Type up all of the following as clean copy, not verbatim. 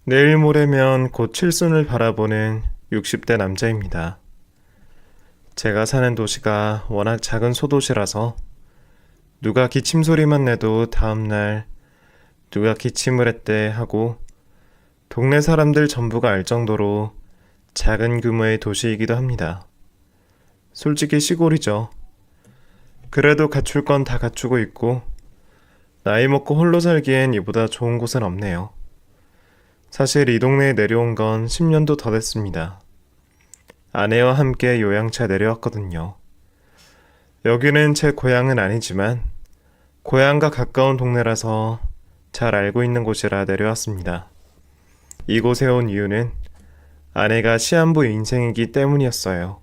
내일 모레면 곧 칠순을 바라보는 60대 남자입니다. 제가 사는 도시가 워낙 작은 소도시라서 누가 기침 소리만 내도 다음날 누가 기침을 했대 하고 동네 사람들 전부가 알 정도로 작은 규모의 도시이기도 합니다. 솔직히 시골이죠. 그래도 갖출 건 다 갖추고 있고 나이 먹고 홀로 살기엔 이보다 좋은 곳은 없네요. 사실 이 동네에 내려온 건 10년도 더 됐습니다. 아내와 함께 요양차 내려왔거든요. 여기는 제 고향은 아니지만 고향과 가까운 동네라서 잘 알고 있는 곳이라 내려왔습니다. 이곳에 온 이유는 아내가 시한부 인생이기 때문이었어요.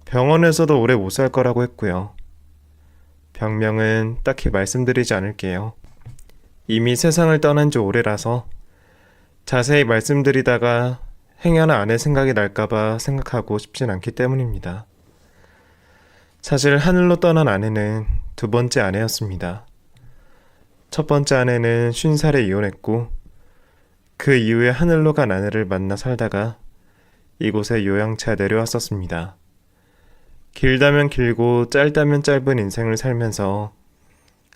병원에서도 오래 못 살 거라고 했고요. 병명은 딱히 말씀드리지 않을게요. 이미 세상을 떠난 지 오래라서 자세히 말씀드리다가 행여나 아내 생각이 날까봐 생각하고 싶진 않기 때문입니다. 사실 하늘로 떠난 아내는 두 번째 아내였습니다. 첫 번째 아내는 50살에 이혼했고 그 이후에 하늘로 간 아내를 만나 살다가 이곳에 요양차에 내려왔었습니다. 길다면 길고 짧다면 짧은 인생을 살면서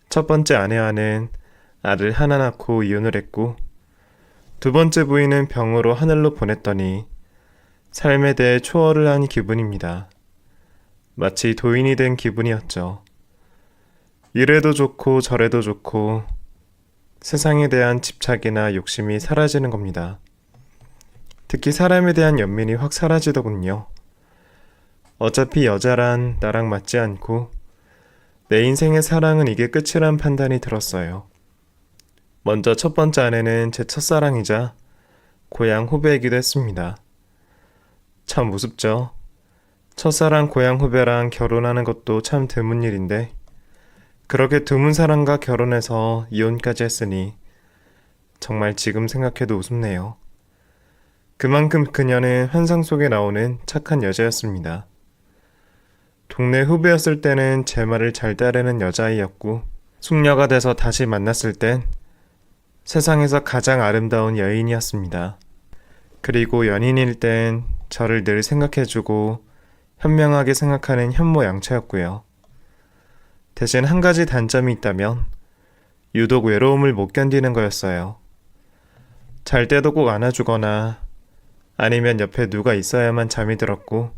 첫 번째 아내와는 아들 하나 낳고 이혼을 했고 두 번째 부인은 병으로 하늘로 보냈더니 삶에 대해 초월을 한 기분입니다. 마치 도인이 된 기분이었죠. 이래도 좋고 저래도 좋고 세상에 대한 집착이나 욕심이 사라지는 겁니다. 특히 사람에 대한 연민이 확 사라지더군요. 어차피 여자란 나랑 맞지 않고 내 인생의 사랑은 이게 끝이란 판단이 들었어요. 먼저 첫 번째 아내는 제 첫사랑이자 고향 후배이기도 했습니다. 참 우습죠? 첫사랑 고향 후배랑 결혼하는 것도 참 드문 일인데 그렇게 드문 사람과 결혼해서 이혼까지 했으니 정말 지금 생각해도 우습네요. 그만큼 그녀는 환상 속에 나오는 착한 여자였습니다. 동네 후배였을 때는 제 말을 잘 따르는 여자아이였고 숙녀가 돼서 다시 만났을 땐 세상에서 가장 아름다운 여인이었습니다. 그리고 연인일 땐 저를 늘 생각해주고 현명하게 생각하는 현모양처였고요. 대신 한 가지 단점이 있다면 유독 외로움을 못 견디는 거였어요. 잘 때도 꼭 안아주거나 아니면 옆에 누가 있어야만 잠이 들었고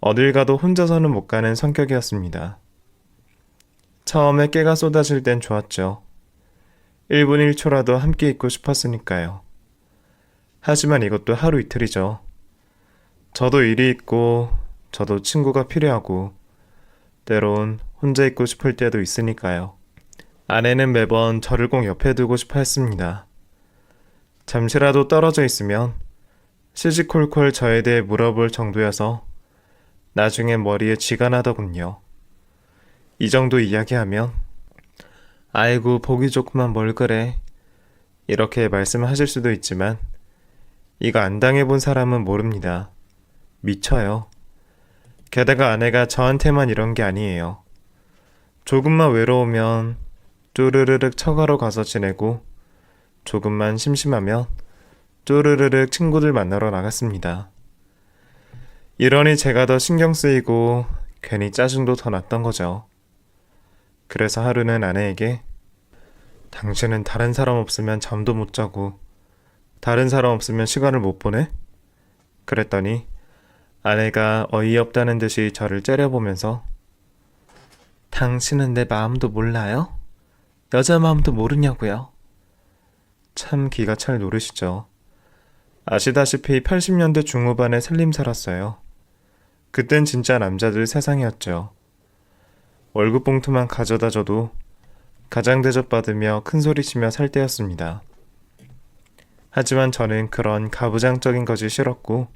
어딜 가도 혼자서는 못 가는 성격이었습니다. 처음에 깨가 쏟아질 땐 좋았죠. 1분 1초라도 함께 있고 싶었으니까요. 하지만 이것도 하루 이틀이죠. 저도 일이 있고 저도 친구가 필요하고 때론 혼자 있고 싶을 때도 있으니까요. 아내는 매번 저를 꼭 옆에 두고 싶어 했습니다. 잠시라도 떨어져 있으면 시시콜콜 저에 대해 물어볼 정도여서 나중에 머리에 쥐가 나더군요. 이 정도 이야기하면 아이고 보기 좋구만 뭘 그래 이렇게 말씀하실 수도 있지만 이거 안 당해본 사람은 모릅니다. 미쳐요. 게다가 아내가 저한테만 이런 게 아니에요. 조금만 외로우면 뚜르르륵 처가로 가서 지내고 조금만 심심하면 뚜르르륵 친구들 만나러 나갔습니다. 이러니 제가 더 신경 쓰이고 괜히 짜증도 더 났던 거죠. 그래서 하루는 아내에게 당신은 다른 사람 없으면 잠도 못 자고 다른 사람 없으면 시간을 못 보내? 그랬더니 아내가 어이없다는 듯이 저를 째려보면서 당신은 내 마음도 몰라요? 여자 마음도 모르냐고요? 참 기가 찰 노릇이죠. 아시다시피 80년대 중후반에 살림 살았어요. 그땐 진짜 남자들 세상이었죠. 월급 봉투만 가져다 줘도 가장 대접받으며 큰소리치며 살 때였습니다. 하지만 저는 그런 가부장적인 것이 싫었고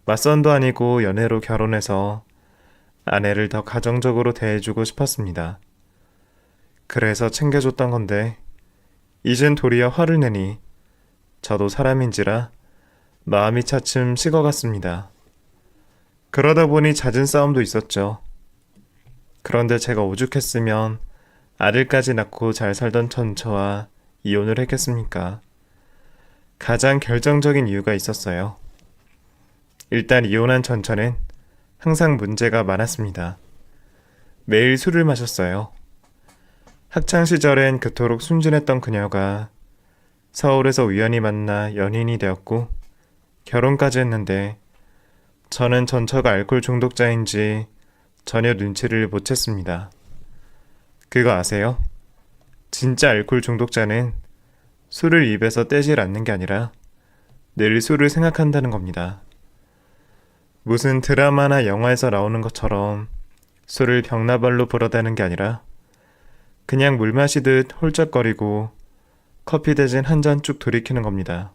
맞선도 아니고 연애로 결혼해서 아내를 더 가정적으로 대해주고 싶었습니다. 그래서 챙겨줬던 건데 이젠 도리어 화를 내니 저도 사람인지라 마음이 차츰 식어갔습니다. 그러다 보니 잦은 싸움도 있었죠. 그런데 제가 오죽했으면 아들까지 낳고 잘 살던 전처와 이혼을 했겠습니까? 가장 결정적인 이유가 있었어요. 일단 이혼한 전처는 항상 문제가 많았습니다. 매일 술을 마셨어요. 학창시절엔 그토록 순진했던 그녀가 서울에서 우연히 만나 연인이 되었고 결혼까지 했는데 저는 전처가 알코올 중독자인지 전혀 눈치를 못 챘습니다. 그거 아세요? 진짜 알코올 중독자는 술을 입에서 떼질 않는 게 아니라 늘 술을 생각한다는 겁니다. 무슨 드라마나 영화에서 나오는 것처럼 술을 벽나발로 불어대는 게 아니라 그냥 물 마시듯 홀짝거리고 커피 대신 한 잔 쭉 들이키는 겁니다.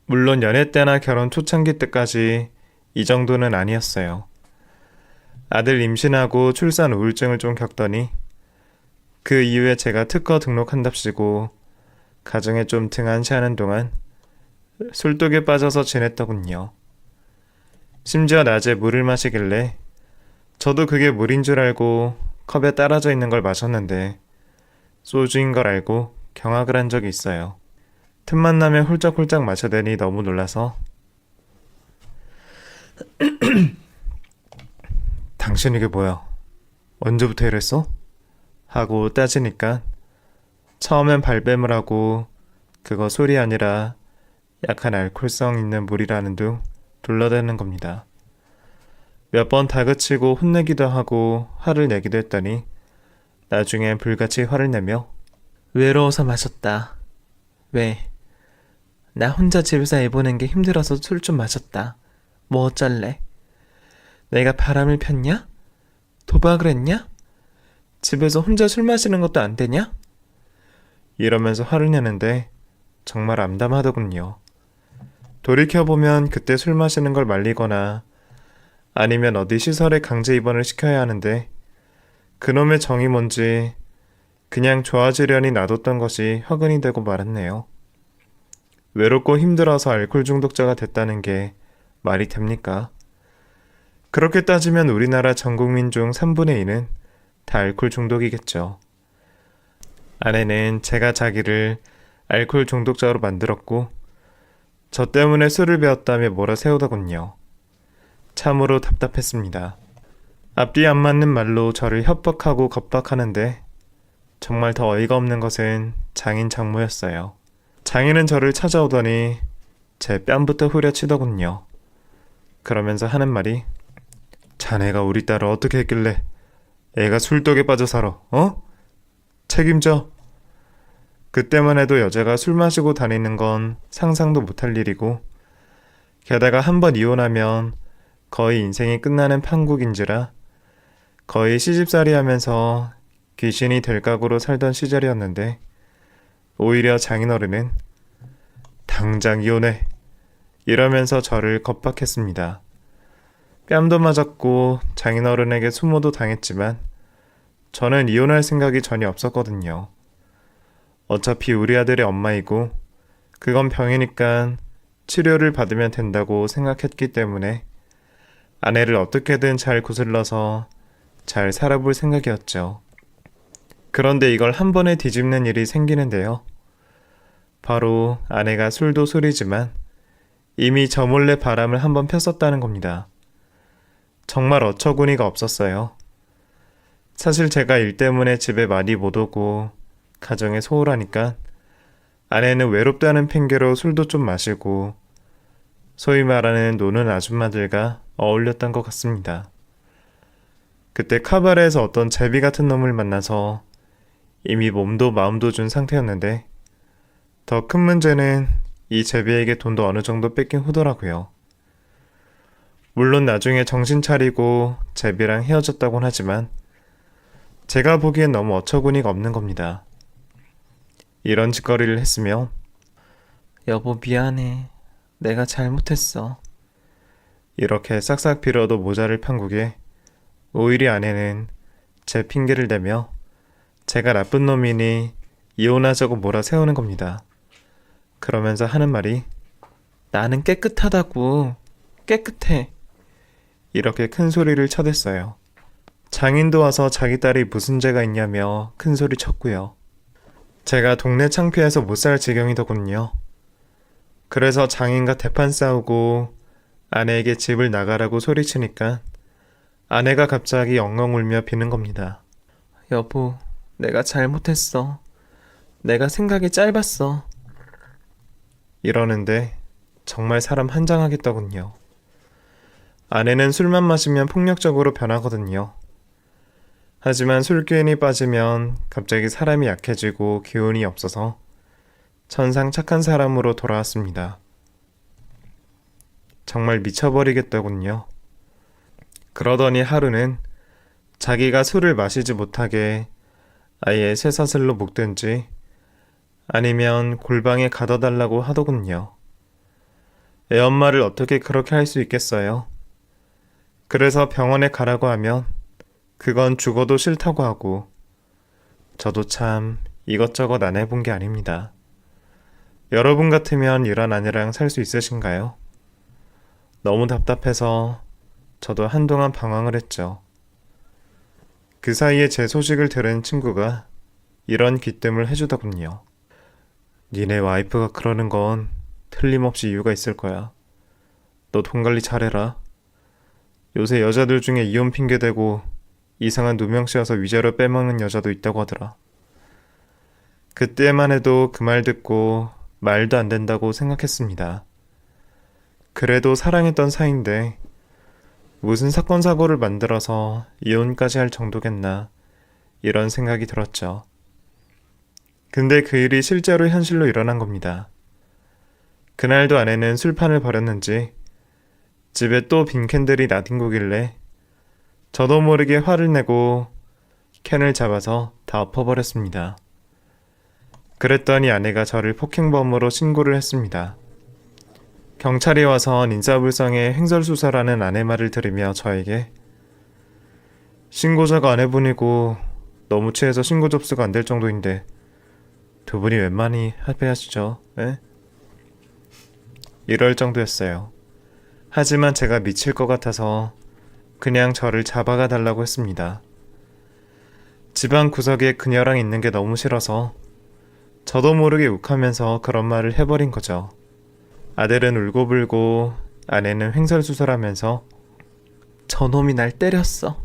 물론 연애 때나 결혼 초창기 때까지 이 정도는 아니었어요. 아들 임신하고 출산 우울증을 좀 겪더니 그 이후에 제가 특허 등록한답시고 가정에 좀 등한시하는 동안 술독에 빠져서 지냈더군요. 심지어 낮에 물을 마시길래 저도 그게 물인 줄 알고 컵에 따라져 있는 걸 마셨는데 소주인 걸 알고 경악을 한 적이 있어요. 틈만 나면 훌쩍훌쩍 마셔대니 너무 놀라서 당신 이게 뭐야? 언제부터 이랬어? 하고 따지니까 처음엔 발뺌을 하고 그거 술이 아니라 약한 알코올성 있는 물이라는 둥 둘러대는 겁니다. 몇 번 다그치고 혼내기도 하고 화를 내기도 했더니 나중엔 불같이 화를 내며 외로워서 마셨다. 왜? 나 혼자 집에서 애 보는 게 힘들어서 술 좀 마셨다. 뭐 어쩔래? 내가 바람을 폈냐? 도박을 했냐? 집에서 혼자 술 마시는 것도 안 되냐? 이러면서 화를 내는데 정말 암담하더군요. 돌이켜보면 그때 술 마시는 걸 말리거나 아니면 어디 시설에 강제 입원을 시켜야 하는데 그놈의 정이 뭔지 그냥 좋아지려니 놔뒀던 것이 화근이 되고 말았네요. 외롭고 힘들어서 알코올 중독자가 됐다는 게 말이 됩니까? 그렇게 따지면 우리나라 전국민 중 3분의 2는 다 알코올 중독이겠죠. 아내는 제가 자기를 알코올 중독자로 만들었고 저 때문에 술을 배웠다며 몰아세우더군요. 참으로 답답했습니다. 앞뒤 안 맞는 말로 저를 협박하고 겁박하는데 정말 더 어이가 없는 것은 장인 장모였어요. 장인은 저를 찾아오더니 제 뺨부터 후려치더군요. 그러면서 하는 말이 자네가 우리 딸을 어떻게 했길래 애가 술독에 빠져 살아, 어? 책임져. 그때만 해도 여자가 술 마시고 다니는 건 상상도 못할 일이고 게다가 한번 이혼하면 거의 인생이 끝나는 판국인지라 거의 시집살이 하면서 귀신이 될 각오로 살던 시절이었는데 오히려 장인어른은 당장 이혼해 이러면서 저를 겁박했습니다. 뺨도 맞았고 장인어른에게 수모도 당했지만 저는 이혼할 생각이 전혀 없었거든요. 어차피 우리 아들의 엄마이고 그건 병이니까 치료를 받으면 된다고 생각했기 때문에 아내를 어떻게든 잘 구슬러서 잘 살아볼 생각이었죠. 그런데 이걸 한 번에 뒤집는 일이 생기는데요. 바로 아내가 술도 술이지만 이미 저 몰래 바람을 한 번 폈었다는 겁니다. 정말 어처구니가 없었어요. 사실 제가 일 때문에 집에 많이 못 오고 가정에 소홀하니까 아내는 외롭다는 핑계로 술도 좀 마시고 소위 말하는 노는 아줌마들과 어울렸던 것 같습니다. 그때 카바레에서 어떤 제비 같은 놈을 만나서 이미 몸도 마음도 준 상태였는데 더 큰 문제는 이 제비에게 돈도 어느 정도 뺏긴 후더라고요. 물론 나중에 정신 차리고 제비랑 헤어졌다곤 하지만 제가 보기엔 너무 어처구니가 없는 겁니다. 이런 짓거리를 했으며 여보 미안해. 내가 잘못했어. 이렇게 싹싹 빌어도 모자를 판국에 오히려 아내는 제 핑계를 대며 제가 나쁜 놈이니 이혼하자고 몰아세우는 겁니다. 그러면서 하는 말이 나는 깨끗하다고. 깨끗해. 이렇게 큰 소리를 쳐댔어요. 장인도 와서 자기 딸이 무슨 죄가 있냐며 큰 소리 쳤고요. 제가 동네 창피해서 못 살 지경이더군요. 그래서 장인과 대판 싸우고 아내에게 집을 나가라고 소리치니까 아내가 갑자기 엉엉 울며 비는 겁니다. 여보, 내가 잘못했어. 내가 생각이 짧았어. 이러는데 정말 사람 한장하겠더군요. 아내는 술만 마시면 폭력적으로 변하거든요. 하지만 술기운이 빠지면 갑자기 사람이 약해지고 기운이 없어서 천상 착한 사람으로 돌아왔습니다. 정말 미쳐버리겠더군요. 그러더니 하루는 자기가 술을 마시지 못하게 아예 쇠사슬로 묶든지 아니면 골방에 가둬달라고 하더군요. 애엄마를 어떻게 그렇게 할 수 있겠어요? 그래서 병원에 가라고 하면 그건 죽어도 싫다고 하고, 저도 참 이것저것 안 해본 게 아닙니다. 여러분 같으면 이런 아내랑 살 수 있으신가요? 너무 답답해서 저도 한동안 방황을 했죠. 그 사이에 제 소식을 들은 친구가 이런 귀뜸을 해주더군요. 니네 와이프가 그러는 건 틀림없이 이유가 있을 거야. 너 돈 관리 잘해라. 요새 여자들 중에 이혼 핑계대고 이상한 누명 씌워서 위자료 빼먹는 여자도 있다고 하더라. 그때만 해도 그 말 듣고 말도 안 된다고 생각했습니다. 그래도 사랑했던 사이인데 무슨 사건 사고를 만들어서 이혼까지 할 정도겠나 이런 생각이 들었죠. 근데 그 일이 실제로 현실로 일어난 겁니다. 그날도 아내는 술판을 벌였는지 집에 또 빈 캔들이 나뒹구길래 저도 모르게 화를 내고 캔을 잡아서 다 엎어버렸습니다. 그랬더니 아내가 저를 폭행범으로 신고를 했습니다. 경찰이 와서 인사불성의 횡설수설하는 아내 말을 들으며 저에게 신고자가 아내분이고 너무 취해서 신고 접수가 안 될 정도인데 두 분이 웬만히 합의하시죠? 에? 이럴 정도였어요. 하지만 제가 미칠 것 같아서 그냥 저를 잡아가 달라고 했습니다. 집안 구석에 그녀랑 있는 게 너무 싫어서 저도 모르게 욱하면서 그런 말을 해버린 거죠. 아들은 울고불고 아내는 횡설수설하면서 저놈이 날 때렸어.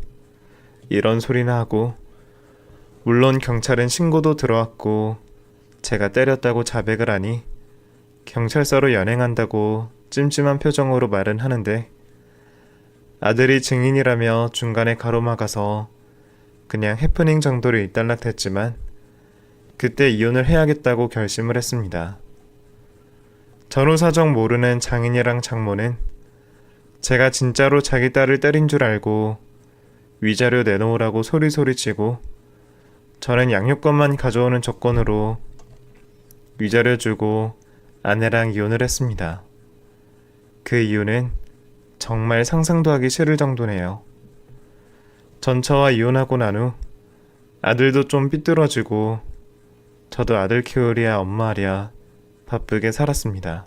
이런 소리나 하고 물론 경찰은 신고도 들어왔고 제가 때렸다고 자백을 하니 경찰서로 연행한다고 찜찜한 표정으로 말은 하는데 아들이 증인이라며 중간에 가로막아서 그냥 해프닝 정도로 일단락됐지만 그때 이혼을 해야겠다고 결심을 했습니다. 전후 사정 모르는 장인이랑 장모는 제가 진짜로 자기 딸을 때린 줄 알고 위자료 내놓으라고 소리소리치고 저는 양육권만 가져오는 조건으로 위자료 주고 아내랑 이혼을 했습니다. 그 이유는 정말 상상도 하기 싫을 정도네요. 전처와 이혼하고 난 후 아들도 좀 삐뚤어지고 저도 아들 키우랴 엄마랴 바쁘게 살았습니다.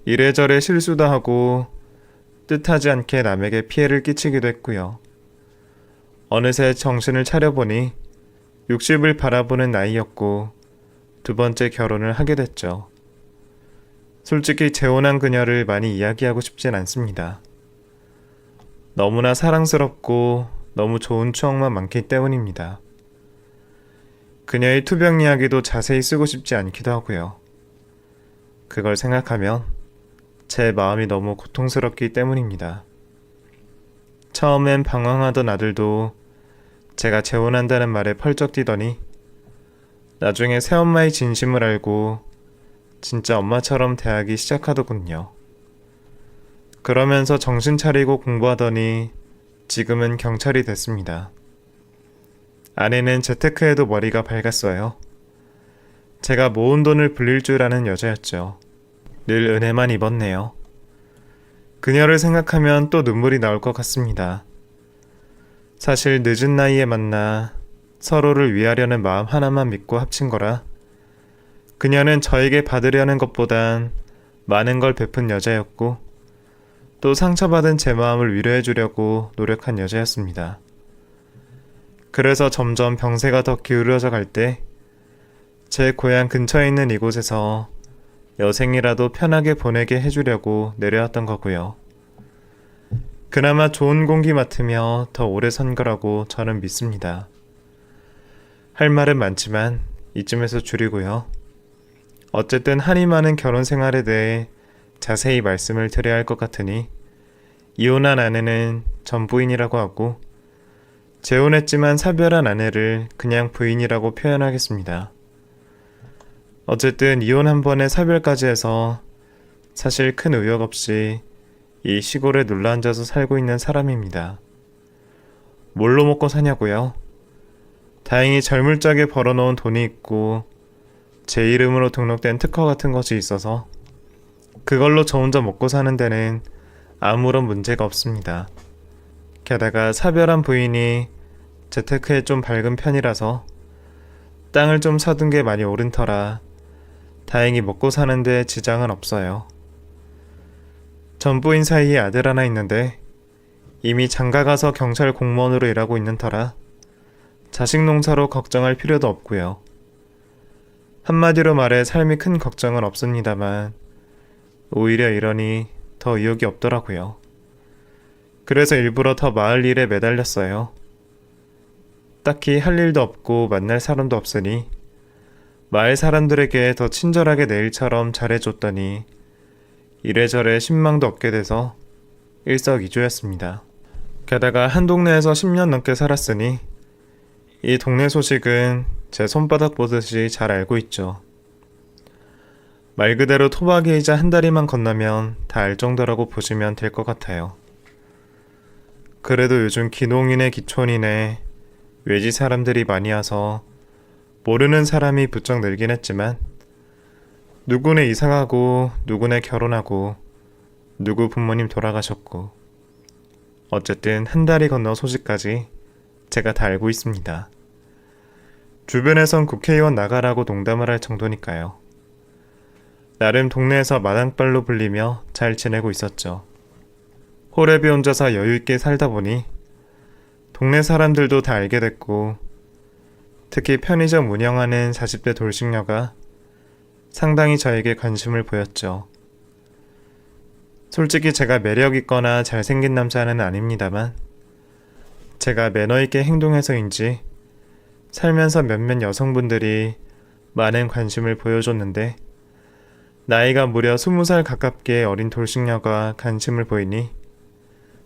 이래저래 실수도 하고 뜻하지 않게 남에게 피해를 끼치기도 했고요. 어느새 정신을 차려보니 60을 바라보는 나이였고 두 번째 결혼을 하게 됐죠. 솔직히 재혼한 그녀를 많이 이야기하고 싶진 않습니다. 너무나 사랑스럽고 너무 좋은 추억만 많기 때문입니다. 그녀의 투병 이야기도 자세히 쓰고 싶지 않기도 하고요. 그걸 생각하면 제 마음이 너무 고통스럽기 때문입니다. 처음엔 방황하던 아들도 제가 재혼한다는 말에 펄쩍 뛰더니 나중에 새엄마의 진심을 알고 진짜 엄마처럼 대하기 시작하더군요. 그러면서 정신 차리고 공부하더니 지금은 경찰이 됐습니다. 아내는 재테크에도 머리가 밝았어요. 제가 모은 돈을 불릴 줄 아는 여자였죠. 늘 은혜만 입었네요. 그녀를 생각하면 또 눈물이 나올 것 같습니다. 사실 늦은 나이에 만나 서로를 위하려는 마음 하나만 믿고 합친 거라 그녀는 저에게 받으려는 것보단 많은 걸 베푼 여자였고 또 상처받은 제 마음을 위로해 주려고 노력한 여자였습니다. 그래서 점점 병세가 더 기울어져 갈 때 제 고향 근처에 있는 이곳에서 여생이라도 편하게 보내게 해주려고 내려왔던 거고요. 그나마 좋은 공기 맡으며 더 오래 산 거라고 저는 믿습니다. 할 말은 많지만 이쯤에서 줄이고요. 어쨌든 한이 많은 결혼 생활에 대해 자세히 말씀을 드려야 할 것 같으니 이혼한 아내는 전 부인이라고 하고 재혼했지만 사별한 아내를 그냥 부인이라고 표현하겠습니다. 어쨌든 이혼 한 번에 사별까지 해서 사실 큰 의욕 없이 이 시골에 눌러앉아서 살고 있는 사람입니다. 뭘로 먹고 사냐고요? 다행히 젊을 적에 벌어놓은 돈이 있고 제 이름으로 등록된 특허 같은 것이 있어서 그걸로 저 혼자 먹고 사는 데는 아무런 문제가 없습니다. 게다가 사별한 부인이 재테크에 좀 밝은 편이라서 땅을 좀 사둔 게 많이 오른 터라 다행히 먹고 사는데 지장은 없어요. 전 부인 사이에 아들 하나 있는데 이미 장가가서 경찰 공무원으로 일하고 있는 터라 자식 농사로 걱정할 필요도 없고요. 한마디로 말해 삶이 큰 걱정은 없습니다만 오히려 이러니 더 의욕이 없더라고요. 그래서 일부러 더 마을 일에 매달렸어요. 딱히 할 일도 없고 만날 사람도 없으니 마을 사람들에게 더 친절하게 내 일처럼 잘해줬더니 이래저래 신망도 얻게 돼서 일석이조였습니다. 게다가 한 동네에서 10년 넘게 살았으니 이 동네 소식은 제 손바닥 보듯이 잘 알고 있죠. 말 그대로 토박이이자 한 다리만 건너면 다 알 정도라고 보시면 될 것 같아요. 그래도 요즘 기농이네 기촌이네 외지 사람들이 많이 와서 모르는 사람이 부쩍 늘긴 했지만 누구네 이사가고 누구네 결혼하고 누구 부모님 돌아가셨고 어쨌든 한 다리 건너 소식까지 제가 다 알고 있습니다. 주변에선 국회의원 나가라고 농담을 할 정도니까요. 나름 동네에서 마당발로 불리며 잘 지내고 있었죠. 호랩이 혼자서 여유있게 살다 보니 동네 사람들도 다 알게 됐고 특히 편의점 운영하는 40대 돌싱녀가 상당히 저에게 관심을 보였죠. 솔직히 제가 매력 있거나 잘생긴 남자는 아닙니다만 제가 매너 있게 행동해서인지 살면서 몇몇 여성분들이 많은 관심을 보여줬는데 나이가 무려 20살 가깝게 어린 돌싱녀가 관심을 보이니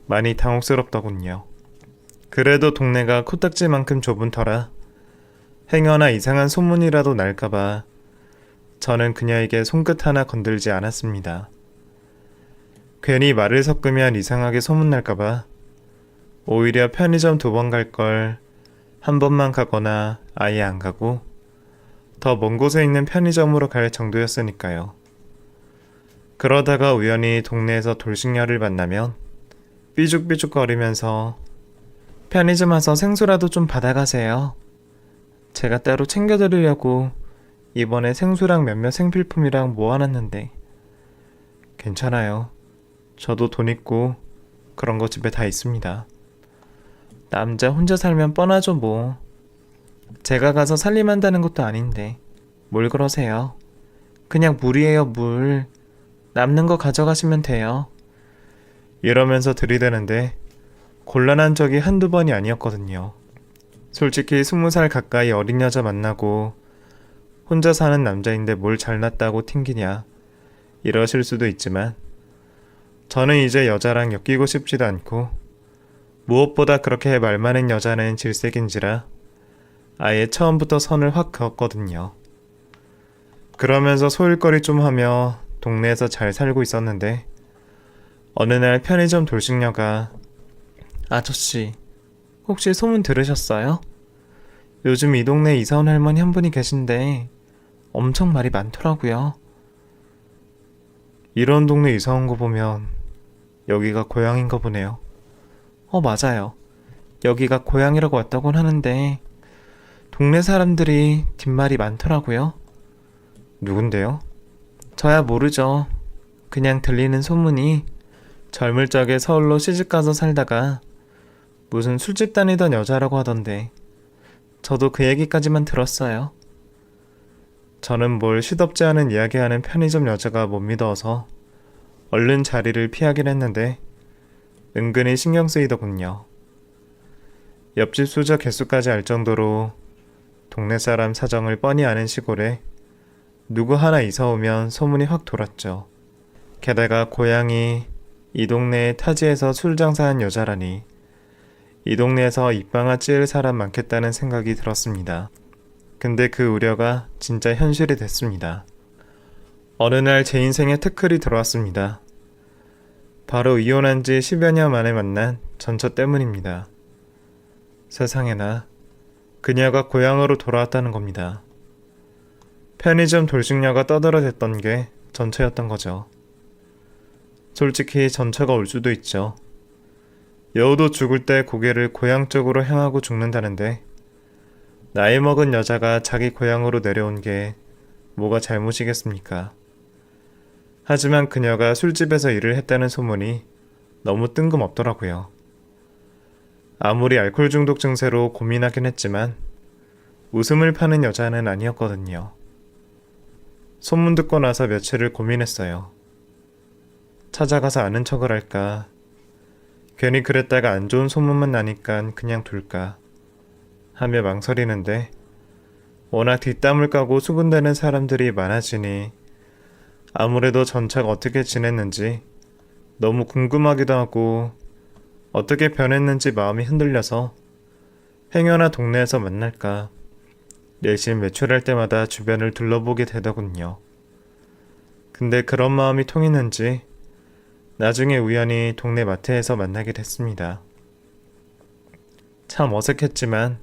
많이 당혹스럽더군요. 그래도 동네가 코딱지만큼 좁은 터라 행여나 이상한 소문이라도 날까봐 저는 그녀에게 손끝 하나 건들지 않았습니다. 괜히 말을 섞으면 이상하게 소문날까봐 오히려 편의점 2번 갈 걸 한 번만 가거나 아예 안 가고 더 먼 곳에 있는 편의점으로 갈 정도였으니까요. 그러다가 우연히 동네에서 돌싱녀를 만나면 삐죽삐죽거리면서 편의점 와서 생수라도 좀 받아가세요. 제가 따로 챙겨드리려고 이번에 생수랑 몇몇 생필품이랑 모아놨는데 괜찮아요. 저도 돈 있고 그런 거 집에 다 있습니다. 남자 혼자 살면 뻔하죠 뭐. 제가 가서 살림한다는 것도 아닌데 뭘 그러세요. 그냥 물이에요 물. 남는 거 가져가시면 돼요. 이러면서 들이대는데 곤란한 적이 한두 번이 아니었거든요. 솔직히 20살 가까이 어린 여자 만나고 혼자 사는 남자인데 뭘 잘났다고 튕기냐 이러실 수도 있지만 저는 이제 여자랑 엮이고 싶지도 않고 무엇보다 그렇게 말 많은 여자는 질색인지라 아예 처음부터 선을 확 그었거든요. 그러면서 소일거리 좀 하며 동네에서 잘 살고 있었는데 어느 날 편의점 돌싱녀가 아저씨 혹시 소문 들으셨어요? 요즘 이 동네에 이사 온 할머니 한 분이 계신데 엄청 말이 많더라고요. 이런 동네 이사 온 거 보면 여기가 고향인가 보네요. 맞아요. 여기가 고향이라고 왔다곤 하는데 동네 사람들이 뒷말이 많더라고요. 누군데요? 저야 모르죠. 그냥 들리는 소문이 젊을 적에 서울로 시집가서 살다가 무슨 술집 다니던 여자라고 하던데 저도 그 얘기까지만 들었어요. 저는 뭘 시덥지 않은 이야기하는 편의점 여자가 못 믿어서 얼른 자리를 피하긴 했는데 은근히 신경 쓰이더군요. 옆집 수저 개수까지 알 정도로 동네 사람 사정을 뻔히 아는 시골에 누구 하나 이사 오면 소문이 확 돌았죠. 게다가 고향이 이 동네의 타지에서 술 장사한 여자라니 이 동네에서 입방아 찌을 사람 많겠다는 생각이 들었습니다. 근데 그 우려가 진짜 현실이 됐습니다. 어느 날 제 인생에 태클이 들어왔습니다. 바로 이혼한 지 10여 년 만에 만난 전처 때문입니다. 세상에나 그녀가 고향으로 돌아왔다는 겁니다. 편의점 돌직녀가 떠들어댔던 게 전처였던 거죠. 솔직히 전처가 올 수도 있죠. 여우도 죽을 때 고개를 고향 쪽으로 향하고 죽는다는데 나이 먹은 여자가 자기 고향으로 내려온 게 뭐가 잘못이겠습니까? 하지만 그녀가 술집에서 일을 했다는 소문이 너무 뜬금없더라고요. 아무리 알코올 중독 증세로 고민하긴 했지만 웃음을 파는 여자는 아니었거든요. 소문 듣고 나서 며칠을 고민했어요. 찾아가서 아는 척을 할까? 괜히 그랬다가 안 좋은 소문만 나니까 그냥 둘까? 하며 망설이는데 워낙 뒷담을 까고 수군대는 사람들이 많아지니 아무래도 전처가 어떻게 지냈는지 너무 궁금하기도 하고 어떻게 변했는지 마음이 흔들려서 행여나 동네에서 만날까 내심 외출할 때마다 주변을 둘러보게 되더군요. 근데 그런 마음이 통했는지 나중에 우연히 동네 마트에서 만나게 됐습니다. 참 어색했지만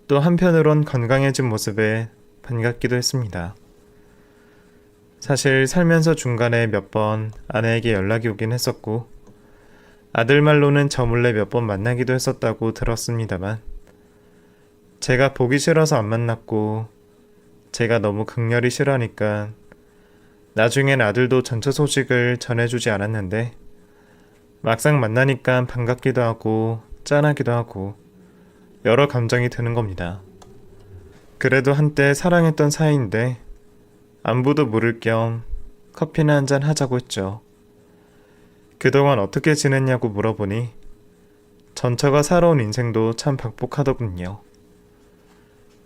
또 한편으론 건강해진 모습에 반갑기도 했습니다. 사실 살면서 중간에 몇 번 아내에게 연락이 오긴 했었고 아들 말로는 저 몰래 몇 번 만나기도 했었다고 들었습니다만 제가 보기 싫어서 안 만났고 제가 너무 극렬히 싫어하니까 나중엔 아들도 전처 소식을 전해주지 않았는데 막상 만나니까 반갑기도 하고 짠하기도 하고 여러 감정이 드는 겁니다. 그래도 한때 사랑했던 사이인데 안부도 물을 겸 커피나 한잔 하자고 했죠. 그동안 어떻게 지냈냐고 물어보니 전처가 살아온 인생도 참 박복하더군요.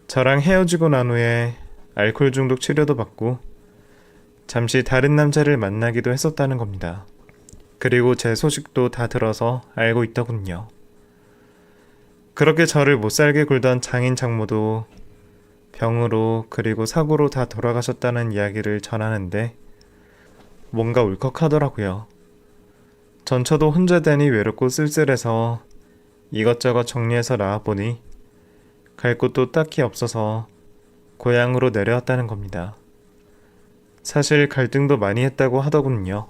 저랑 헤어지고 난 후에 알코올 중독 치료도 받고 잠시 다른 남자를 만나기도 했었다는 겁니다. 그리고 제 소식도 다 들어서 알고 있더군요. 그렇게 저를 못살게 굴던 장인 장모도 병으로 그리고 사고로 다 돌아가셨다는 이야기를 전하는데 뭔가 울컥하더라고요. 전처도 혼자 되니 외롭고 쓸쓸해서 이것저것 정리해서 나와보니 갈 곳도 딱히 없어서 고향으로 내려왔다는 겁니다. 사실 갈등도 많이 했다고 하더군요.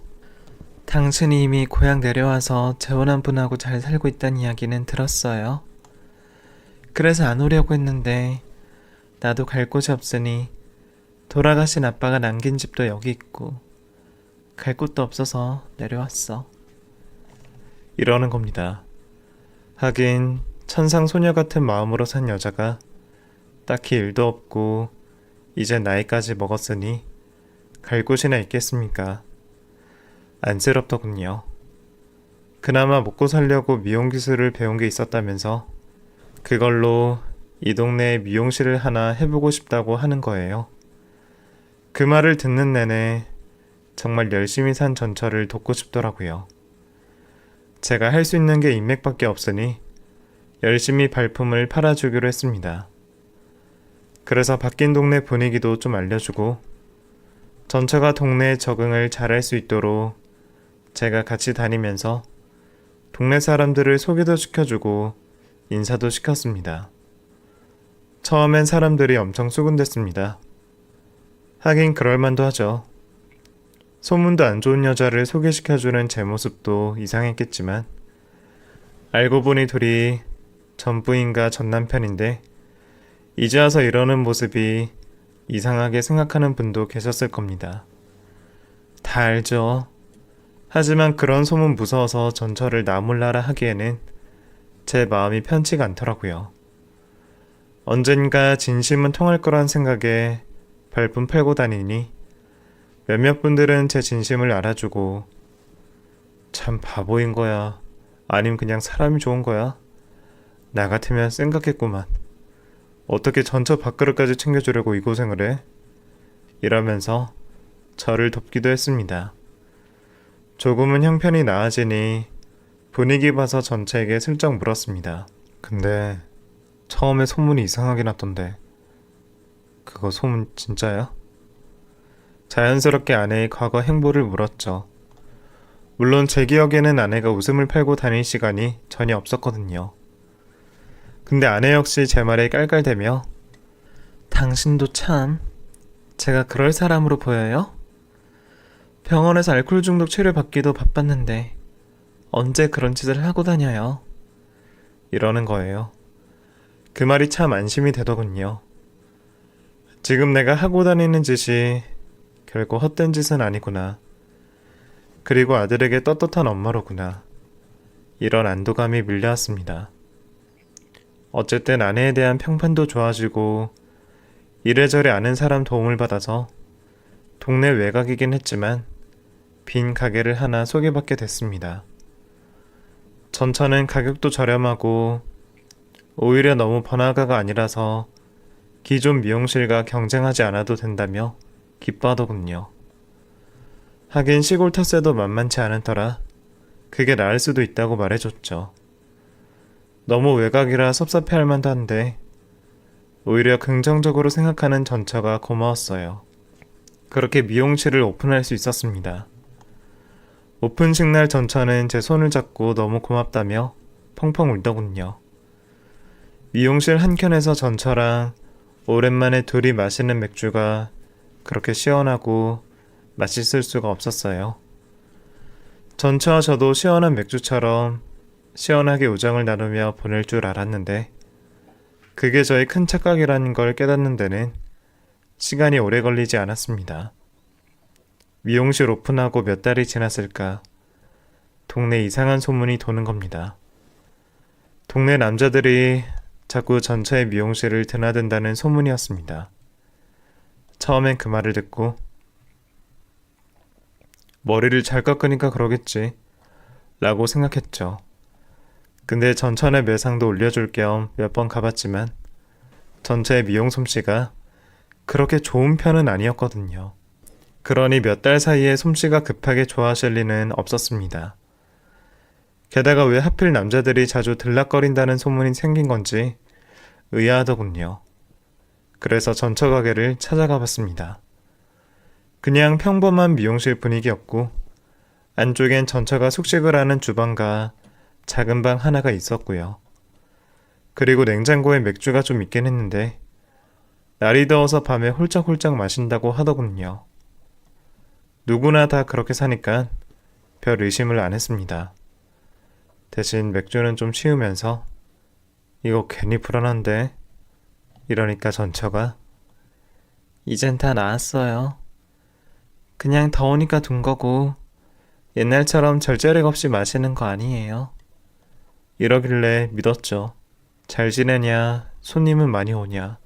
당신이 이미 고향 내려와서 재혼한 분하고 잘 살고 있다는 이야기는 들었어요. 그래서 안 오려고 했는데 나도 갈 곳이 없으니 돌아가신 아빠가 남긴 집도 여기 있고 갈 곳도 없어서 내려왔어. 이러는 겁니다. 하긴 천상소녀 같은 마음으로 산 여자가 딱히 일도 없고 이제 나이까지 먹었으니 갈 곳이나 있겠습니까? 안쓰럽더군요. 그나마 먹고 살려고 미용기술을 배운 게 있었다면서 그걸로 이 동네에 미용실을 하나 해보고 싶다고 하는 거예요. 그 말을 듣는 내내 정말 열심히 산 전처를 돕고 싶더라고요. 제가 할 수 있는 게 인맥밖에 없으니 열심히 발품을 팔아주기로 했습니다. 그래서 바뀐 동네 분위기도 좀 알려주고 전처가 동네에 적응을 잘할 수 있도록 제가 같이 다니면서 동네 사람들을 소개도 시켜주고 인사도 시켰습니다. 처음엔 사람들이 엄청 수군댔습니다. 하긴 그럴만도 하죠. 소문도 안 좋은 여자를 소개시켜주는 제 모습도 이상했겠지만 알고 보니 둘이 전부인과 전남편인데 이제 와서 이러는 모습이 이상하게 생각하는 분도 계셨을 겁니다. 다 알죠. 하지만 그런 소문 무서워서 전처를 나몰라라 하기에는 제 마음이 편치가 않더라고요. 언젠가 진심은 통할 거란 생각에 발품 팔고 다니니 몇몇 분들은 제 진심을 알아주고 참 바보인 거야. 아님 그냥 사람이 좋은 거야. 나 같으면 생각했구만. 어떻게 전처 밥그릇까지 챙겨주려고 이 고생을 해? 이러면서 저를 돕기도 했습니다. 조금은 형편이 나아지니 분위기 봐서 전처에게 슬쩍 물었습니다. 근데 처음에 소문이 이상하게 났던데 그거 소문 진짜야? 자연스럽게 아내의 과거 행보를 물었죠. 물론 제 기억에는 아내가 웃음을 팔고 다닐 시간이 전혀 없었거든요. 근데 아내 역시 제 말에 깔깔대며 당신도 참 제가 그럴 사람으로 보여요? 병원에서 알코올 중독 치료 받기도 바빴는데 언제 그런 짓을 하고 다녀요? 이러는 거예요. 그 말이 참 안심이 되더군요. 지금 내가 하고 다니는 짓이 결코 헛된 짓은 아니구나. 그리고 아들에게 떳떳한 엄마로구나. 이런 안도감이 밀려왔습니다. 어쨌든 아내에 대한 평판도 좋아지고 이래저래 아는 사람 도움을 받아서 동네 외곽이긴 했지만 빈 가게를 하나 소개받게 됐습니다. 전처는 가격도 저렴하고 오히려 너무 번화가가 아니라서 기존 미용실과 경쟁하지 않아도 된다며 기뻐하더군요. 하긴 시골 텃세도 만만치 않은 터라 그게 나을 수도 있다고 말해줬죠. 너무 외곽이라 섭섭해할 만도 한데 오히려 긍정적으로 생각하는 전처가 고마웠어요. 그렇게 미용실을 오픈할 수 있었습니다. 오픈식 날 전처는 제 손을 잡고 너무 고맙다며 펑펑 울더군요. 미용실 한켠에서 전처랑 오랜만에 둘이 마시는 맥주가 그렇게 시원하고 맛있을 수가 없었어요. 전처와 저도 시원한 맥주처럼 시원하게 우정을 나누며 보낼 줄 알았는데 그게 저의 큰 착각이라는 걸 깨닫는 데는 시간이 오래 걸리지 않았습니다. 미용실 오픈하고 몇 달이 지났을까 동네 이상한 소문이 도는 겁니다. 동네 남자들이 자꾸 전처의 미용실을 드나든다는 소문이었습니다. 처음엔 그 말을 듣고 머리를 잘 깎으니까 그러겠지 라고 생각했죠. 근데 전처의 매상도 올려줄 겸 몇 번 가봤지만 전처의 미용 솜씨가 그렇게 좋은 편은 아니었거든요. 그러니 몇 달 사이에 솜씨가 급하게 좋아질 리는 없었습니다. 게다가 왜 하필 남자들이 자주 들락거린다는 소문이 생긴 건지 의아하더군요. 그래서 전처 가게를 찾아가 봤습니다. 그냥 평범한 미용실 분위기였고 안쪽엔 전처가 숙식을 하는 주방과 작은 방 하나가 있었고요. 그리고 냉장고에 맥주가 좀 있긴 했는데 날이 더워서 밤에 홀짝홀짝 마신다고 하더군요. 누구나 다 그렇게 사니까 별 의심을 안 했습니다. 대신 맥주는 좀 치우면서 이거 괜히 불안한데 이러니까 전처가 이젠 다 나았어요. 그냥 더우니까 둔 거고 옛날처럼 절제력 없이 마시는 거 아니에요. 이러길래 믿었죠. 잘 지내냐, 손님은 많이 오냐,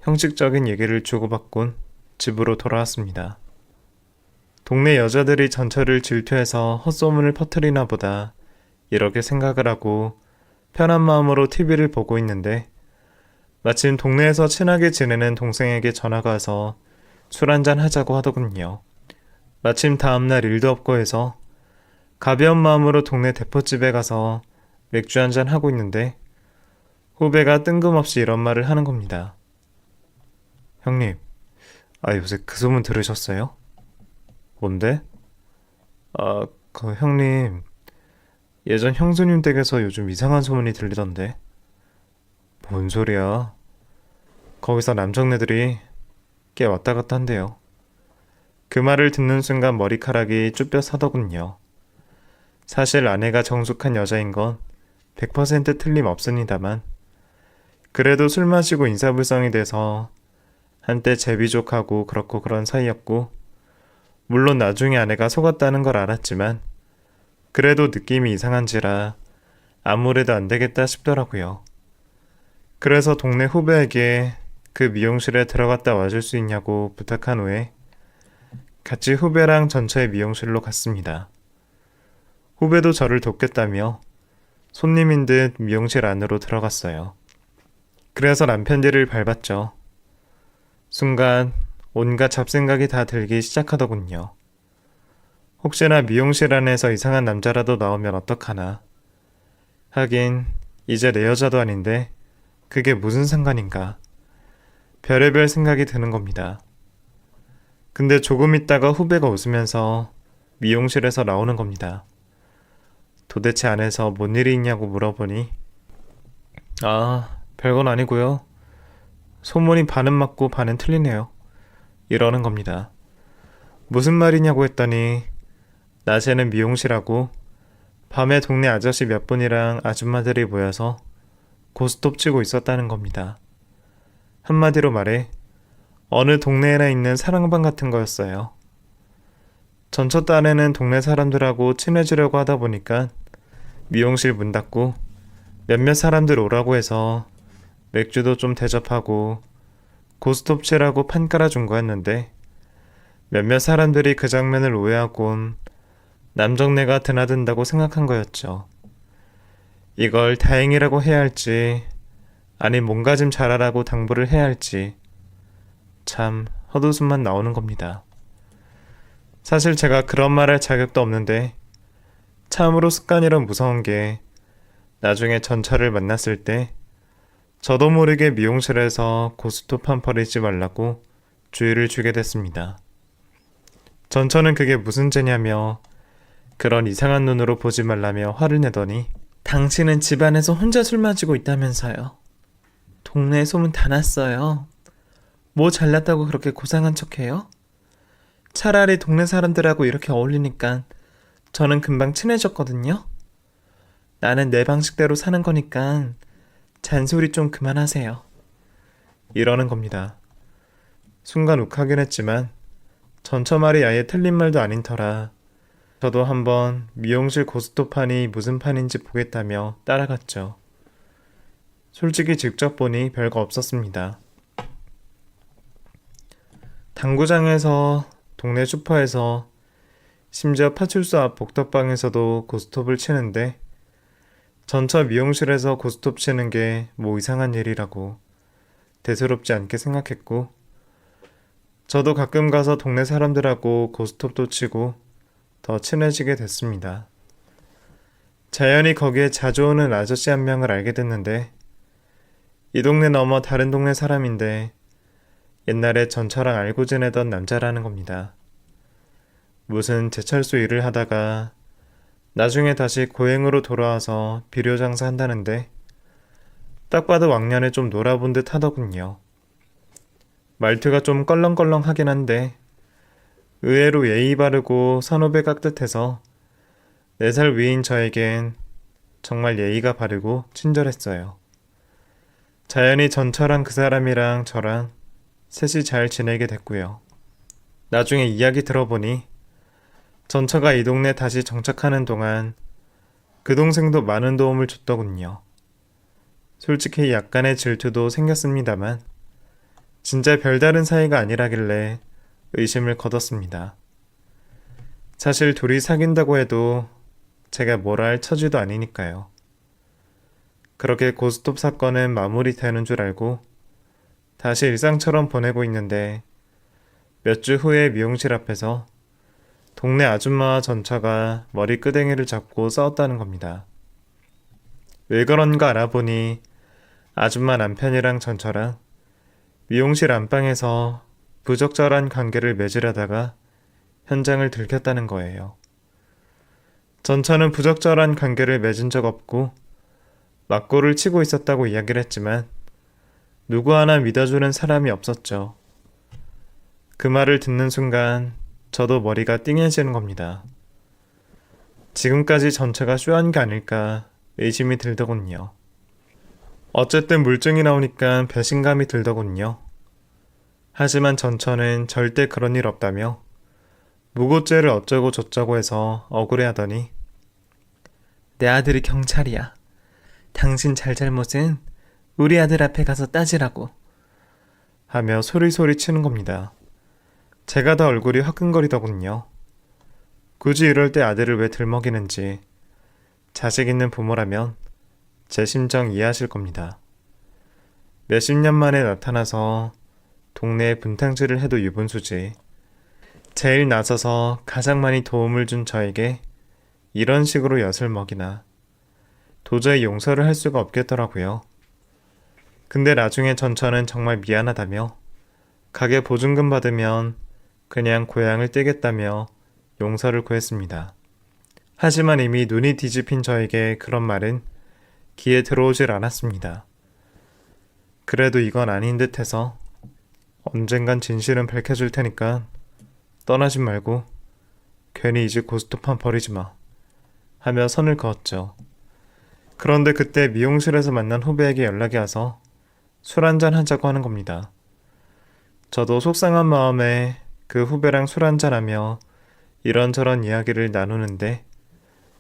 형식적인 얘기를 주고받곤 집으로 돌아왔습니다. 동네 여자들이 전처를 질투해서 헛소문을 퍼뜨리나 보다 이렇게 생각을 하고 편한 마음으로 TV를 보고 있는데 마침 동네에서 친하게 지내는 동생에게 전화가 와서 술 한잔 하자고 하더군요. 마침 다음날 일도 없고 해서 가벼운 마음으로 동네 대포집에 가서 맥주 한잔 하고 있는데 후배가 뜬금없이 이런 말을 하는 겁니다. 형님, 요새 그 소문 들으셨어요? 뭔데? 그 형님, 예전 형수님 댁에서 요즘 이상한 소문이 들리던데. 뭔 소리야? 거기서 남정네들이 꽤 왔다 갔다 한대요. 그 말을 듣는 순간 머리카락이 쭈뼛 서더군요. 사실 아내가 정숙한 여자인 건 100% 틀림없습니다만 그래도 술 마시고 인사불성이 돼서 한때 제비족하고 그렇고 그런 사이였고 물론 나중에 아내가 속았다는 걸 알았지만 그래도 느낌이 이상한지라 아무래도 안 되겠다 싶더라고요. 그래서 동네 후배에게 그 미용실에 들어갔다 와줄 수 있냐고 부탁한 후에 같이 후배랑 전처의 미용실로 갔습니다. 후배도 저를 돕겠다며 손님인 듯 미용실 안으로 들어갔어요. 그래서 남편 뒤를 밟았죠. 순간 온갖 잡생각이 다 들기 시작하더군요. 혹시나 미용실 안에서 이상한 남자라도 나오면 어떡하나. 하긴 이제 내 여자도 아닌데 그게 무슨 상관인가. 별의별 생각이 드는 겁니다. 근데 조금 있다가 후배가 웃으면서 미용실에서 나오는 겁니다. 도대체 안에서 뭔 일이 있냐고 물어보니 별건 아니고요. 소문이 반은 맞고 반은 틀리네요. 이러는 겁니다. 무슨 말이냐고 했더니 낮에는 미용실하고 밤에 동네 아저씨 몇 분이랑 아줌마들이 모여서 고스톱 치고 있었다는 겁니다. 한마디로 말해 어느 동네에나 있는 사랑방 같은 거였어요. 전처 딴에는 동네 사람들하고 친해지려고 하다 보니까 미용실 문 닫고 몇몇 사람들 오라고 해서 맥주도 좀 대접하고 고스톱 치라고 판 깔아준 거였는데 몇몇 사람들이 그 장면을 오해하곤 남정네가 드나든다고 생각한 거였죠. 이걸 다행이라고 해야 할지 아니 뭔가 좀 잘하라고 당부를 해야 할지 참 헛웃음만 나오는 겁니다. 사실 제가 그런 말 할 자격도 없는데 참으로 습관이란 무서운 게 나중에 전처를 만났을 때 저도 모르게 미용실에서 고스톱 판 버리지 말라고 주의를 주게 됐습니다. 전처는 그게 무슨 죄냐며 그런 이상한 눈으로 보지 말라며 화를 내더니 당신은 집안에서 혼자 술 마시고 있다면서요. 동네에 소문 다 났어요. 뭐 잘났다고 그렇게 고상한 척해요? 차라리 동네 사람들하고 이렇게 어울리니까 저는 금방 친해졌거든요. 나는 내 방식대로 사는 거니까 잔소리 좀 그만하세요. 이러는 겁니다. 순간 욱하긴 했지만 전처 말이 아예 틀린 말도 아닌 터라 저도 한번 미용실 고스톱 판이 무슨 판인지 보겠다며 따라갔죠. 솔직히 직접 보니 별거 없었습니다. 당구장에서, 동네 슈퍼에서, 심지어 파출소 앞 복덕방에서도 고스톱을 치는데 전처 미용실에서 고스톱 치는 게 뭐 이상한 일이라고 대수롭지 않게 생각했고 저도 가끔 가서 동네 사람들하고 고스톱도 치고 더 친해지게 됐습니다. 자연히 거기에 자주 오는 아저씨 한 명을 알게 됐는데 이 동네 넘어 다른 동네 사람인데 옛날에 전처랑 알고 지내던 남자라는 겁니다. 무슨 제철소 일을 하다가 나중에 다시 고행으로 돌아와서 비료 장사한다는데 딱 봐도 왕년에 좀 놀아본 듯 하더군요. 말투가 좀 껄렁껄렁하긴 한데 의외로 예의 바르고 선후배 깍듯해서 4살 위인 저에겐 정말 예의가 바르고 친절했어요. 자연히 전처랑 그 사람이랑 저랑 셋이 잘 지내게 됐고요. 나중에 이야기 들어보니 전처가 이 동네 다시 정착하는 동안 그 동생도 많은 도움을 줬더군요. 솔직히 약간의 질투도 생겼습니다만 진짜 별다른 사이가 아니라길래 의심을 거뒀습니다. 사실 둘이 사귄다고 해도 제가 뭐라 할 처지도 아니니까요. 그렇게 고스톱 사건은 마무리되는 줄 알고 다시 일상처럼 보내고 있는데 몇 주 후에 미용실 앞에서 동네 아줌마와 전처가 머리 끄댕이를 잡고 싸웠다는 겁니다. 왜 그런가 알아보니 아줌마 남편이랑 전처랑 미용실 안방에서 부적절한 관계를 맺으려다가 현장을 들켰다는 거예요. 전처는 부적절한 관계를 맺은 적 없고 맞고를 치고 있었다고 이야기를 했지만 누구 하나 믿어주는 사람이 없었죠. 그 말을 듣는 순간 저도 머리가 띵해지는 겁니다. 지금까지 전처가 쇼한 게 아닐까 의심이 들더군요. 어쨌든 물증이 나오니까 배신감이 들더군요. 하지만 전처는 절대 그런 일 없다며 무고죄를 어쩌고 저쩌고 해서 억울해하더니 내 아들이 경찰이야. 당신 잘잘못은 우리 아들 앞에 가서 따지라고. 하며 소리소리 치는 겁니다. 제가 더 얼굴이 화끈거리더군요. 굳이 이럴 때 아들을 왜 들먹이는지 자식 있는 부모라면 제 심정 이해하실 겁니다. 몇십 년 만에 나타나서 동네에 분탕질을 해도 유분수지. 제일 나서서 가장 많이 도움을 준 저에게 이런 식으로 엿을 먹이나 도저히 용서를 할 수가 없겠더라고요. 근데 나중에 전처는 정말 미안하다며 가게 보증금 받으면 그냥 고향을 떼겠다며 용서를 구했습니다. 하지만 이미 눈이 뒤집힌 저에게 그런 말은 귀에 들어오질 않았습니다. 그래도 이건 아닌 듯해서 언젠간 진실은 밝혀줄 테니까 떠나지 말고 괜히 이 집 고스톱판 버리지 마 하며 선을 그었죠. 그런데 그때 미용실에서 만난 후배에게 연락이 와서 술 한잔 하자고 하는 겁니다. 저도 속상한 마음에 그 후배랑 술 한잔하며 이런저런 이야기를 나누는데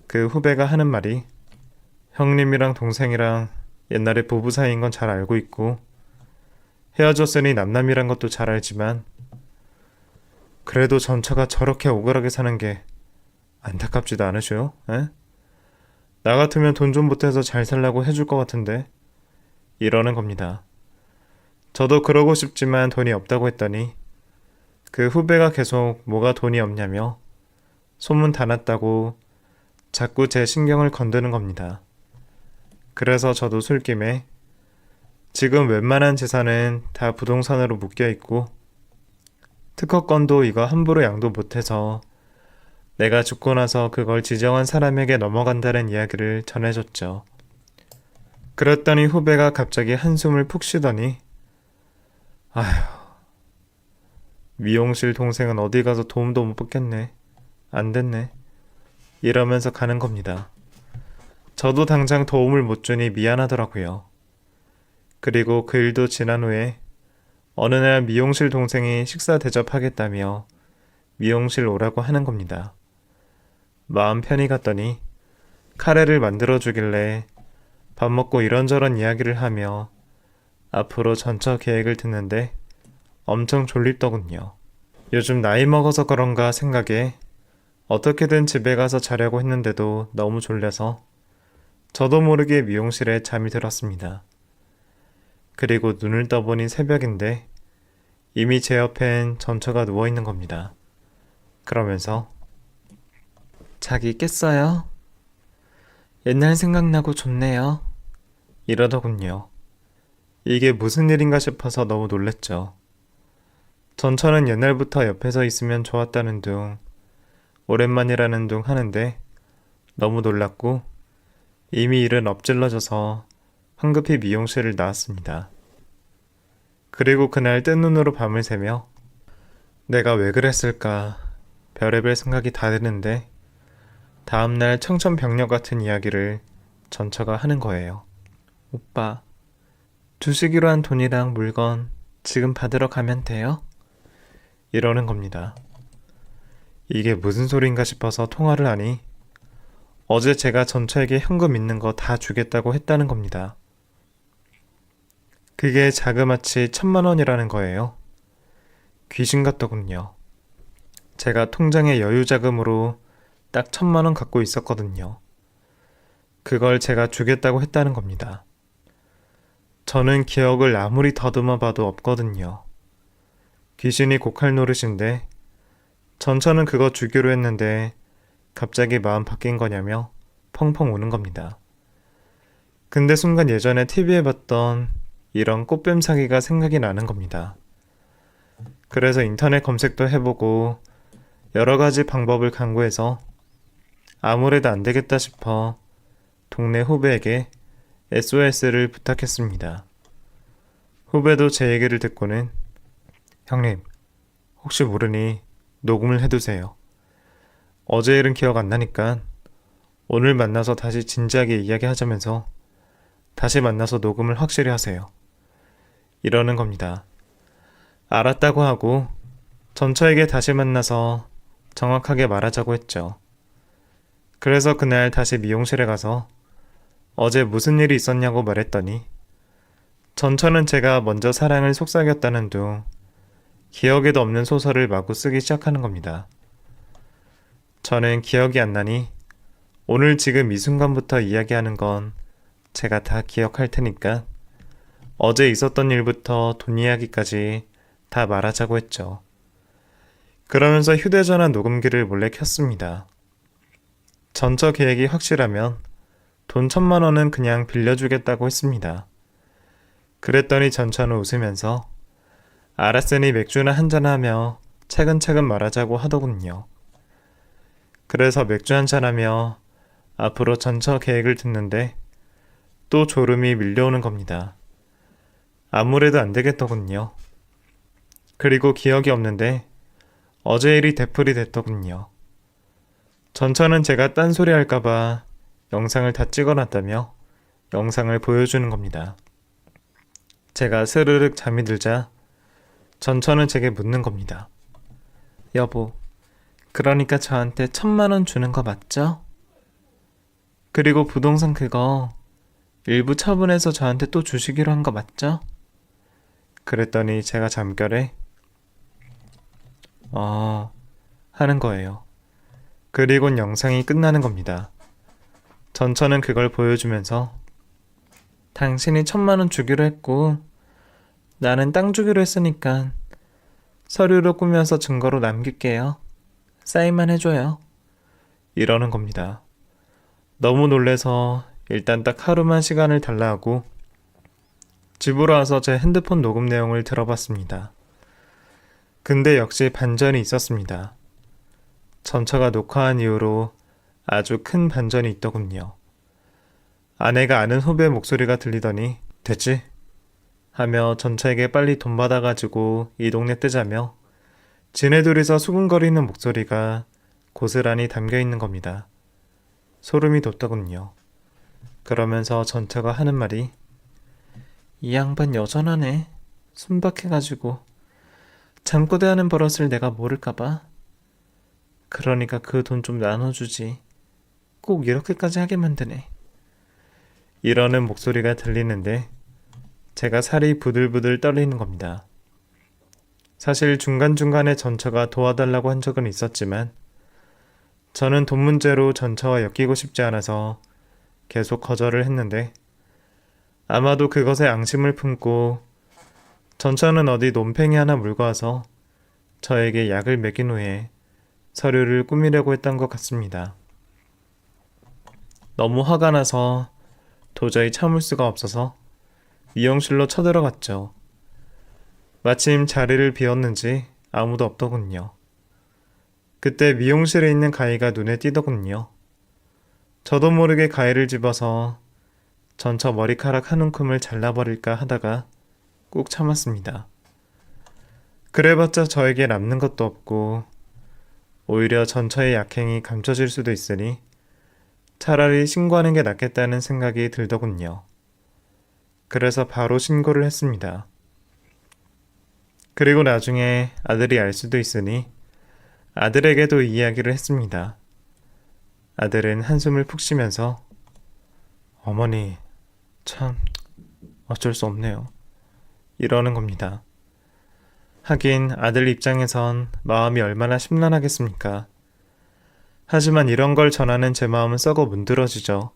그 후배가 하는 말이 형님이랑 동생이랑 옛날에 부부 사이인 건 잘 알고 있고 헤어졌으니 남남이란 것도 잘 알지만 그래도 전처가 저렇게 오그라게 사는 게 안타깝지도 않으셔요? 에? 나 같으면 돈 좀 보태서 잘 살라고 해줄 것 같은데 이러는 겁니다. 저도 그러고 싶지만 돈이 없다고 했더니 그 후배가 계속 뭐가 돈이 없냐며 소문 다 났다고 자꾸 제 신경을 건드는 겁니다. 그래서 저도 술김에 지금 웬만한 재산은 다 부동산으로 묶여 있고 특허권도 이거 함부로 양도 못해서 내가 죽고 나서 그걸 지정한 사람에게 넘어간다는 이야기를 전해줬죠. 그랬더니 후배가 갑자기 한숨을 푹 쉬더니 아휴, 미용실 동생은 어디 가서 도움도 못 받겠네. 안 됐네. 이러면서 가는 겁니다. 저도 당장 도움을 못 주니 미안하더라고요. 그리고 그 일도 지난 후에 어느 날 미용실 동생이 식사 대접하겠다며 미용실 오라고 하는 겁니다. 마음 편히 갔더니 카레를 만들어주길래 밥 먹고 이런저런 이야기를 하며 앞으로 전처 계획을 듣는데 엄청 졸립더군요. 요즘 나이 먹어서 그런가 생각에 어떻게든 집에 가서 자려고 했는데도 너무 졸려서 저도 모르게 미용실에 잠이 들었습니다. 그리고 눈을 떠보니 새벽인데 이미 제 옆엔 전처가 누워있는 겁니다. 그러면서 자기 깼어요? 옛날 생각나고 좋네요. 이러더군요. 이게 무슨 일인가 싶어서 너무 놀랬죠. 전처는 옛날부터 옆에서 있으면 좋았다는 둥, 오랜만이라는 둥 하는데 너무 놀랐고 이미 일은 엎질러져서 황급히 미용실을 나왔습니다. 그리고 그날 뜬 눈으로 밤을 새며 내가 왜 그랬을까 별의별 생각이 다 드는데 다음날 청천벽력 같은 이야기를 전처가 하는 거예요. 오빠, 주시기로 한 돈이랑 물건 지금 받으러 가면 돼요? 이러는 겁니다. 이게 무슨 소린가 싶어서 통화를 하니 어제 제가 전처에게 현금 있는 거 다 주겠다고 했다는 겁니다. 그게 자그마치 1,000만 원이라는 거예요. 귀신 같더군요. 제가 통장에 여유 자금으로 딱 1,000만 원 갖고 있었거든요. 그걸 제가 주겠다고 했다는 겁니다. 저는 기억을 아무리 더듬어 봐도 없거든요. 귀신이 곡할 노릇인데 전처는 그거 주기로 했는데 갑자기 마음 바뀐 거냐며 펑펑 우는 겁니다. 근데 순간 예전에 TV에 봤던 이런 꽃뱀 사기가 생각이 나는 겁니다. 그래서 인터넷 검색도 해보고 여러 가지 방법을 강구해서 아무래도 안 되겠다 싶어 동네 후배에게 SOS를 부탁했습니다. 후배도 제 얘기를 듣고는 형님, 혹시 모르니 녹음을 해두세요. 어제 일은 기억 안 나니까 오늘 만나서 다시 진지하게 이야기하자면서 다시 만나서 녹음을 확실히 하세요. 이러는 겁니다. 알았다고 하고 전처에게 다시 만나서 정확하게 말하자고 했죠. 그래서 그날 다시 미용실에 가서 어제 무슨 일이 있었냐고 말했더니 전처는 제가 먼저 사랑을 속삭였다는 둥 기억에도 없는 소설을 마구 쓰기 시작하는 겁니다. 저는 기억이 안 나니 오늘 지금 이 순간부터 이야기하는 건 제가 다 기억할 테니까 어제 있었던 일부터 돈 이야기까지 다 말하자고 했죠. 그러면서 휴대전화 녹음기를 몰래 켰습니다. 전처 계획이 확실하면 돈 1,000만 원은 그냥 빌려주겠다고 했습니다. 그랬더니 전처는 웃으면서 알았으니 맥주나 한잔하며 차근차근 말하자고 하더군요. 그래서 맥주 한잔하며 앞으로 전처 계획을 듣는데 또 졸음이 밀려오는 겁니다. 아무래도 안 되겠더군요. 그리고 기억이 없는데 어제 일이 되풀이 됐더군요. 전처는 제가 딴소리 할까봐 영상을 다 찍어놨다며 영상을 보여주는 겁니다. 제가 스르륵 잠이 들자 전처는 제게 묻는 겁니다. 여보, 그러니까 저한테 1,000만 원 주는 거 맞죠? 그리고 부동산 그거 일부 처분해서 저한테 또 주시기로 한 거 맞죠? 그랬더니 제가 잠결에 하는 거예요. 그리곤 영상이 끝나는 겁니다. 전처는 그걸 보여주면서 당신이 1,000만 원 주기로 했고 나는 땅 주기로 했으니까 서류로 꾸며서 증거로 남길게요. 사인만 해줘요. 이러는 겁니다. 너무 놀래서 일단 딱 하루만 시간을 달라 하고 집으로 와서 제 핸드폰 녹음 내용을 들어봤습니다. 근데 역시 반전이 있었습니다. 전처가 녹화한 이후로 아주 큰 반전이 있더군요. 아내가 아는 후배 목소리가 들리더니 됐지? 하며 전처에게 빨리 돈 받아가지고 이 동네 뜨자며 지네 둘이서 수근거리는 목소리가 고스란히 담겨있는 겁니다. 소름이 돋더군요. 그러면서 전처가 하는 말이 이 양반 여전하네. 순박해가지고 잠꼬대하는 버릇을 내가 모를까봐. 그러니까 그 돈 좀 나눠주지. 꼭 이렇게까지 하게 만드네. 이러는 목소리가 들리는데 제가 살이 부들부들 떨리는 겁니다. 사실 중간중간에 전처가 도와달라고 한 적은 있었지만 저는 돈 문제로 전처와 엮이고 싶지 않아서 계속 거절을 했는데 아마도 그것에 앙심을 품고 전처는 어디 논팽이 하나 물고 와서 저에게 약을 먹인 후에 서류를 꾸미려고 했던 것 같습니다. 너무 화가 나서 도저히 참을 수가 없어서 미용실로 쳐들어갔죠. 마침 자리를 비웠는지 아무도 없더군요. 그때 미용실에 있는 가위가 눈에 띄더군요. 저도 모르게 가위를 집어서 전처 머리카락 한 움큼을 잘라버릴까 하다가 꾹 참았습니다. 그래봤자 저에게 남는 것도 없고 오히려 전처의 약행이 감춰질 수도 있으니 차라리 신고하는 게 낫겠다는 생각이 들더군요. 그래서 바로 신고를 했습니다. 그리고 나중에 아들이 알 수도 있으니 아들에게도 이야기를 했습니다. 아들은 한숨을 푹 쉬면서 어머니, 참 어쩔 수 없네요. 이러는 겁니다. 하긴 아들 입장에선 마음이 얼마나 심란하겠습니까? 하지만 이런 걸 전하는 제 마음은 썩어 문드러지죠.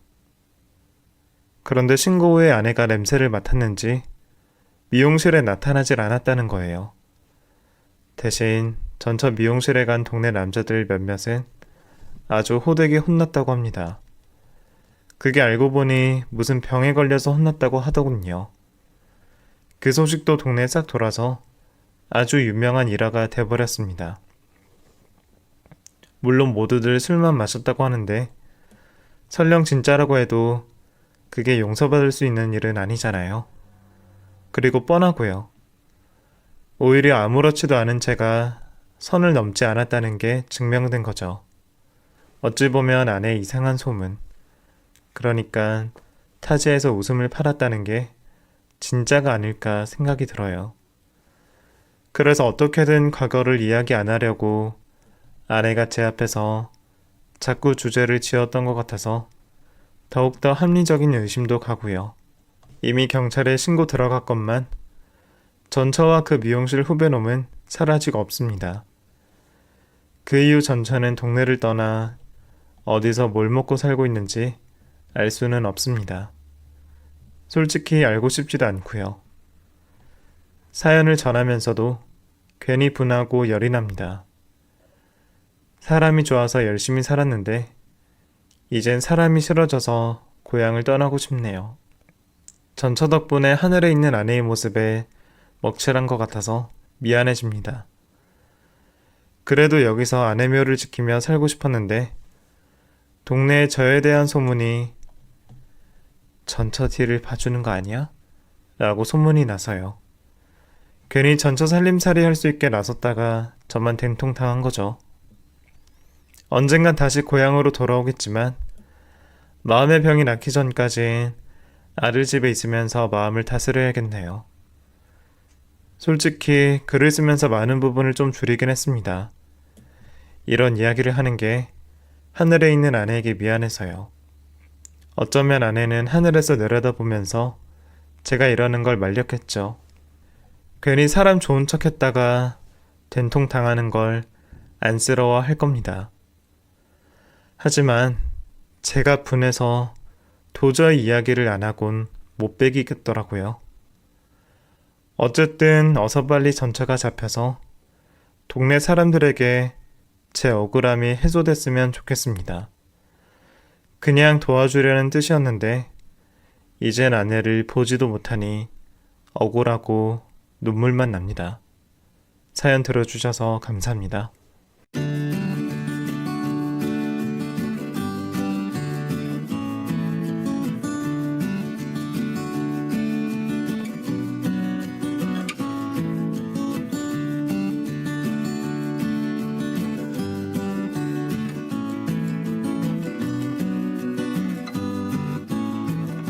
그런데 신고 후에 아내가 냄새를 맡았는지 미용실에 나타나질 않았다는 거예요. 대신 전처 미용실에 간 동네 남자들 몇몇은 아주 호되게 혼났다고 합니다. 그게 알고 보니 무슨 병에 걸려서 혼났다고 하더군요. 그 소식도 동네에 싹 돌아서 아주 유명한 일화가 돼버렸습니다. 물론 모두들 술만 마셨다고 하는데 설령 진짜라고 해도 그게 용서받을 수 있는 일은 아니잖아요. 그리고 뻔하고요. 오히려 아무렇지도 않은 제가 선을 넘지 않았다는 게 증명된 거죠. 어찌 보면 아내의 이상한 소문, 그러니까 타지에서 웃음을 팔았다는 게 진짜가 아닐까 생각이 들어요. 그래서 어떻게든 과거를 이야기 안 하려고 아내가 제 앞에서 자꾸 주제를 지었던 것 같아서 더욱더 합리적인 의심도 가고요. 이미 경찰에 신고 들어갔건만 전처와 그 미용실 후배놈은 사라지고 없습니다. 그 이후 전처는 동네를 떠나 어디서 뭘 먹고 살고 있는지 알 수는 없습니다. 솔직히 알고 싶지도 않고요. 사연을 전하면서도 괜히 분하고 열이 납니다. 사람이 좋아서 열심히 살았는데 이젠 사람이 싫어져서 고향을 떠나고 싶네요. 전처 덕분에 하늘에 있는 아내의 모습에 먹칠한 것 같아서 미안해집니다. 그래도 여기서 아내 묘를 지키며 살고 싶었는데 동네에 저에 대한 소문이 전처 뒤를 봐주는 거 아니야? 라고 소문이 나서요. 괜히 전처 살림살이 할 수 있게 나섰다가 저만 된통당한 거죠. 언젠간 다시 고향으로 돌아오겠지만 마음의 병이 낫기 전까진 아들 집에 있으면서 마음을 다스려야겠네요. 솔직히 글을 쓰면서 많은 부분을 좀 줄이긴 했습니다. 이런 이야기를 하는 게 하늘에 있는 아내에게 미안해서요. 어쩌면 아내는 하늘에서 내려다보면서 제가 이러는 걸 말렸겠죠. 괜히 사람 좋은 척 했다가 된통 당하는 걸 안쓰러워 할 겁니다. 하지만 제가 분해서 도저히 이야기를 안 하곤 못 베기겠더라고요. 어쨌든 어서 빨리 전처가 잡혀서 동네 사람들에게 제 억울함이 해소됐으면 좋겠습니다. 그냥 도와주려는 뜻이었는데 이젠 아내를 보지도 못하니 억울하고 눈물만 납니다. 사연 들어주셔서 감사합니다.